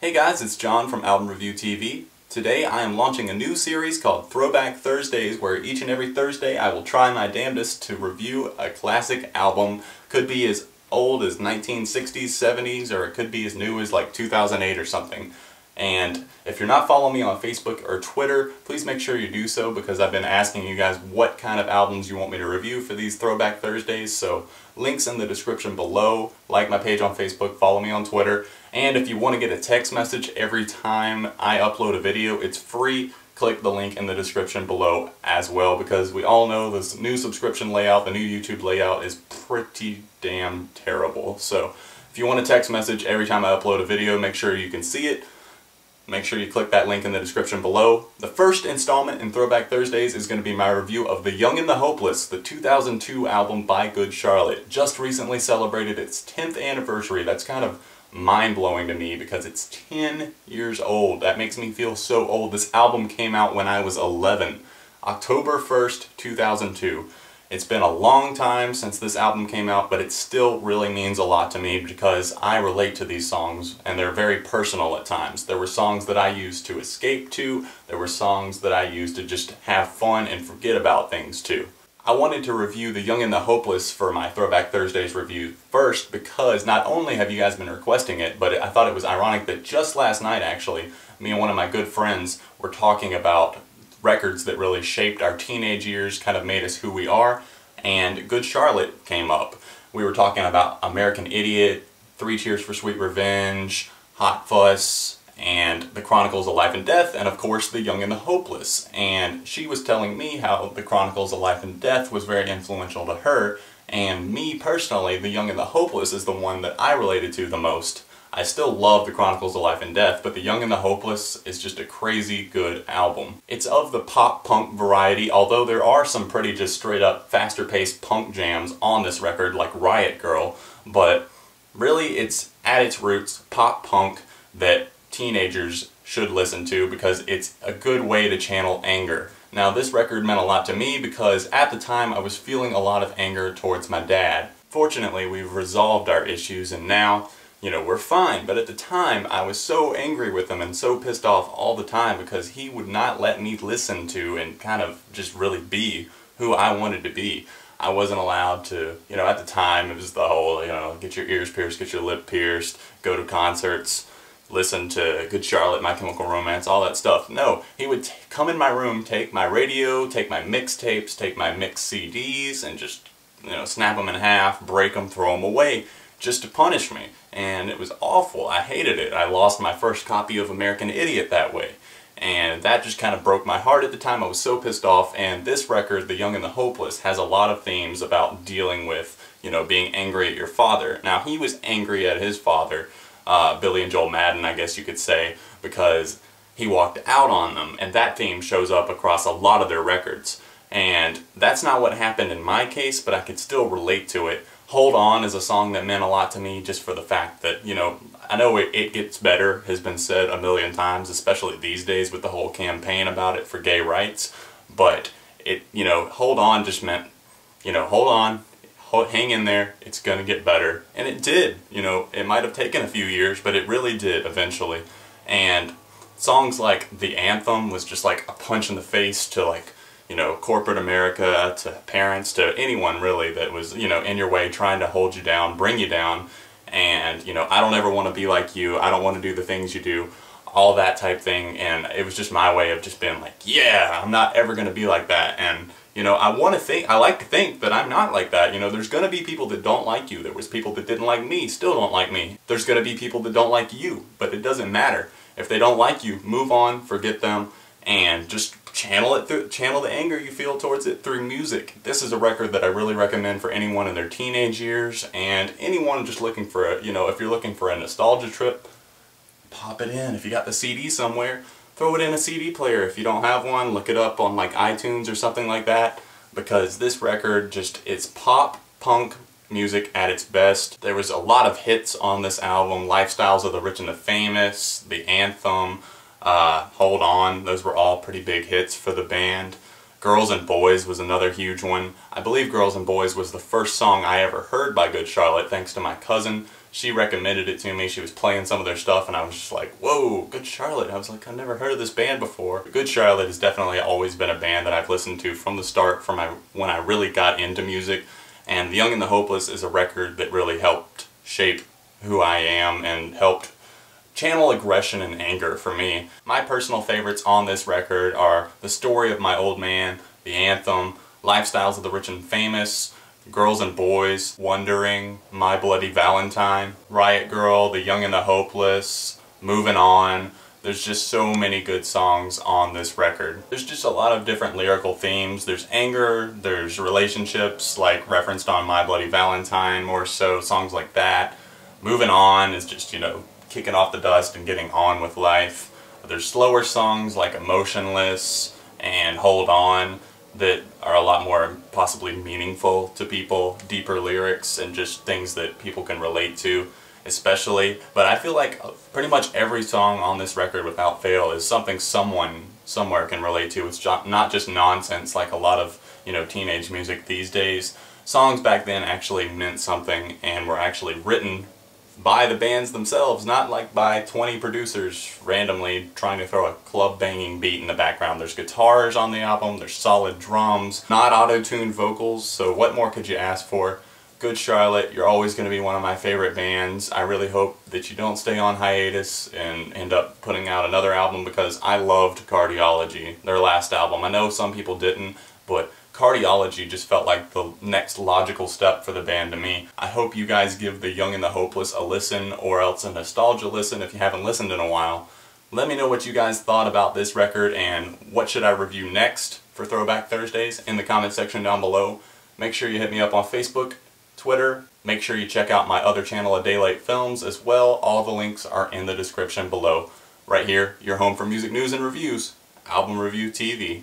Hey guys, it's John from Album Review TV. Today I am launching a new series called Throwback Thursdays, where each and every Thursday I will try my damnedest to review a classic album. Could be as old as 1960s, 70s, or it could be as new as like 2008 or something. And if you're not following me on Facebook or Twitter, please make sure you do so, because I've been asking you guys what kind of albums you want me to review for these Throwback Thursdays. So links in the description below. Like my page on Facebook, follow me on Twitter. And if you want to get a text message every time I upload a video, it's free. Click the link in the description below as well, because we all know this new subscription layout, the new YouTube layout, is pretty damn terrible. So if you want a text message every time I upload a video, make sure you can see it. Make sure you click that link in the description below. The first installment in Throwback Thursdays is going to be my review of The Young and the Hopeless, the 2002 album by Good Charlotte. Just recently celebrated its 10th anniversary. That's kind of mind-blowing to me because it's 10 years old. That makes me feel so old. This album came out when I was 11, October 1st, 2002. It's been a long time since this album came out, but it still really means a lot to me because I relate to these songs and they're very personal at times. There were songs that I used to escape to, there were songs that I used to just have fun and forget about things too. I wanted to review The Young and the Hopeless for my Throwback Thursdays review first because not only have you guys been requesting it, but I thought it was ironic that just last night actually, me and one of my good friends were talking about records that really shaped our teenage years, kind of made us who we are, and Good Charlotte came up. We were talking about American Idiot, 3 Cheers for Sweet Revenge, Hot Fuss, and The Chronicles of Life and Death, and of course The Young and the Hopeless. And she was telling me how The Chronicles of Life and Death was very influential to her, and me personally, The Young and the Hopeless is the one that I related to the most. I still love The Chronicles of Life and Death, but The Young and the Hopeless is just a crazy good album. It's of the pop-punk variety, although there are some pretty just straight-up faster-paced punk jams on this record, like Riot Girl, but really it's at its roots pop-punk that teenagers should listen to because it's a good way to channel anger. Now, this record meant a lot to me because at the time I was feeling a lot of anger towards my dad. Fortunately, we've resolved our issues and now, you know, we're fine, but at the time I was so angry with him and so pissed off all the time because he would not let me listen to and kind of just really be who I wanted to be. I wasn't allowed to, you know, at the time it was the whole, you know, get your ears pierced, get your lip pierced, go to concerts, listen to Good Charlotte, My Chemical Romance, all that stuff. No, he would come in my room, take my radio, take my mixtapes, take my mixed CDs, and just, you know, snap them in half, break them, throw them away, just to punish me. And it was awful. I hated it. I lost my first copy of American Idiot that way. And that just kind of broke my heart at the time. I was so pissed off. And this record, The Young and the Hopeless, has a lot of themes about dealing with, you know, being angry at your father. Now, he was angry at his father, Billy and Joel Madden, I guess you could say, because he walked out on them. And that theme shows up across a lot of their records. And that's not what happened in my case, but I could still relate to it. Hold On is a song that meant a lot to me just for the fact that, you know, I know it gets better, has been said a million times, especially these days with the whole campaign about it for gay rights, but it, you know, Hold On just meant, you know, hold on, hang in there, it's gonna get better. And it did, you know, it might have taken a few years, but it really did eventually. And songs like The Anthem was just like a punch in the face to, like, you know, corporate America, to parents, to anyone really that was, you know, in your way trying to hold you down, bring you down, and, you know, I don't ever want to be like you, I don't want to do the things you do, all that type thing. And it was just my way of just being like, yeah, I'm not ever going to be like that. And, you know, I like to think that I'm not like that. You know, there's going to be people that don't like you. There was people that didn't like me, still don't like me. There's going to be people that don't like you, but it doesn't matter. If they don't like you, move on, forget them, and just channel the anger you feel towards it through music. This is a record that I really recommend for anyone in their teenage years and anyone just looking for a, you know, if you're looking for a nostalgia trip, pop it in. If you got the CD somewhere, throw it in a CD player. If you don't have one, look it up on like iTunes or something like that, because this record just, it's pop punk music at its best. There was a lot of hits on this album: Lifestyles of the Rich and the Famous, The Anthem, Hold On. Those were all pretty big hits for the band. Girls and Boys was another huge one. I believe Girls and Boys was the first song I ever heard by Good Charlotte, thanks to my cousin. She recommended it to me. She was playing some of their stuff and I was just like, whoa, Good Charlotte. I was like, I've never heard of this band before. Good Charlotte has definitely always been a band that I've listened to from the start, from when I really got into music. And The Young and the Hopeless is a record that really helped shape who I am and helped channel aggression and anger for me. My personal favorites on this record are The Story of My Old Man, The Anthem, Lifestyles of the Rich and Famous, Girls and Boys, Wondering, My Bloody Valentine, Riot Girl, The Young and the Hopeless, Moving On. There's just so many good songs on this record. There's just a lot of different lyrical themes. There's anger, there's relationships like referenced on My Bloody Valentine, more so, songs like that. Moving On is just, you know, kicking off the dust and getting on with life. There's slower songs like Emotionless and Hold On that are a lot more possibly meaningful to people, deeper lyrics and just things that people can relate to especially. But I feel like pretty much every song on this record without fail is something someone somewhere can relate to. It's not just nonsense like a lot of, you know, teenage music these days. Songs back then actually meant something and were actually written by the bands themselves, not like by 20 producers randomly trying to throw a club banging beat in the background. There's guitars on the album, there's solid drums, not auto-tuned vocals, so what more could you ask for? Good Charlotte, you're always going to be one of my favorite bands. I really hope that you don't stay on hiatus and end up putting out another album, because I loved Cardiology, their last album. I know some people didn't, but Cardiology just felt like the next logical step for the band to me. I hope you guys give The Young and the Hopeless a listen, or else a nostalgia listen if you haven't listened in a while. Let me know what you guys thought about this record and what should I review next for Throwback Thursdays in the comment section down below. Make sure you hit me up on Facebook, Twitter. Make sure you check out my other channel, A Daylight Films, as well. All the links are in the description below. Right here, your home for music news and reviews, Album Review TV.